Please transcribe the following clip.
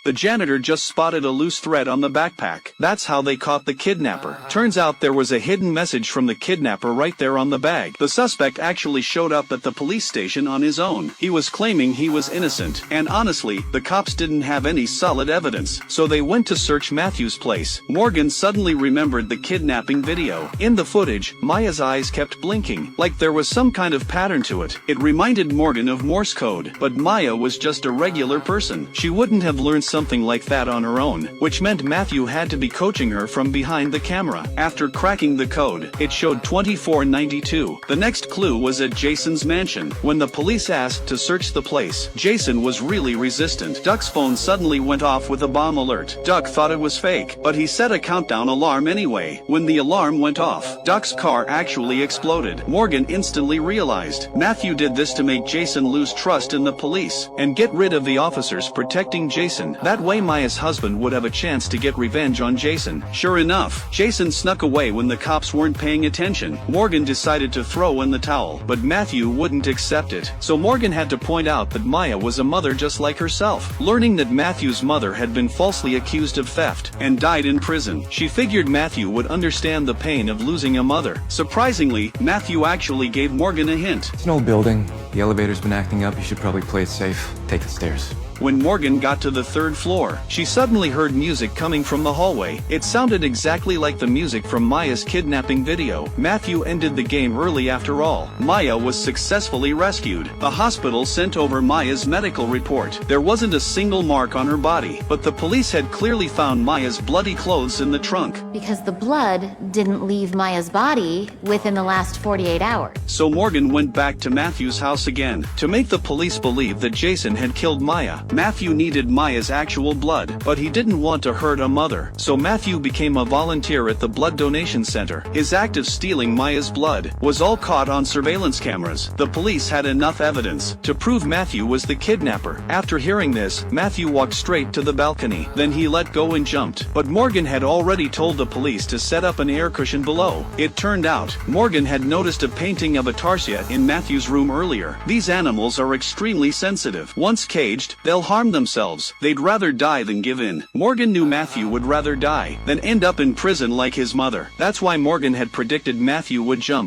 The janitor just spotted a loose thread on the backpack. That's how they caught the kidnapper. Turns out there was a hidden message from the kidnapper right there on the bag. The suspect actually showed up at the police station on his own. He was claiming he was innocent, and honestly, the cops didn't have any solid evidence, so they went to search Matthew's place. Morgan suddenly remembered the kidnapping video. In the footage, Maya's eyes kept blinking, like there was some kind of pattern to it. It reminded Morgan of Morse code, but Maya was just a regular person. She wouldn't have learned something like that on her own, which meant Matthew had to be coaching her from behind the camera. After cracking the code, it showed 2492. The next clue was at Jason's mansion. When the police asked to search the place, Jason was really resistant. Duck's phone suddenly went off with a bomb alert. Duck thought it was fake, but he set a countdown alarm anyway. When the alarm went off, Duck's car actually exploded. Morgan instantly realized Matthew did this to make Jason lose trust in the police and get rid of the officers protecting Jason. That way Maya's husband would have a chance to get revenge on Jason. Sure enough, Jason snuck away when the cops weren't paying attention. Morgan decided to throw in the towel, but Matthew wouldn't accept it. So Morgan had to point out that Maya was a mother just like herself. Learning that Matthew's mother had been falsely accused of theft and died in prison, she figured Matthew would understand the pain of losing a mother. Surprisingly, Matthew actually gave Morgan a hint. It's an old building. The elevator's been acting up. You should probably play it safe. Take the stairs. When Morgan got to the third floor, she suddenly heard music coming from the hallway. It sounded exactly like the music from Maya's kidnapping video. Matthew ended the game early after all. Maya was successfully rescued. The hospital sent over Maya's medical report. There wasn't a single mark on her body, but the police had clearly found Maya's bloody clothes in the trunk. Because the blood didn't leave Maya's body within the last 48 hours. So Morgan went back to Matthew's house again. To make the police believe that Jason had killed Maya, Matthew needed Maya's actual blood, but he didn't want to hurt a mother. So Matthew became a volunteer at the blood donation center. His act of stealing Maya's blood was all caught on surveillance cameras. The police had enough evidence to prove Matthew was the kidnapper. After hearing this, Matthew walked straight to the balcony. Then he let go and jumped. But Morgan had already told the police to set up an air cushion below. It turned out, Morgan had noticed a painting of a tarsier in Matthew's room earlier. These animals are extremely sensitive. Once caged, they'll harm themselves. They'd rather die than give in. Morgan knew Matthew would rather die than end up in prison like his mother. That's why Morgan had predicted Matthew would jump.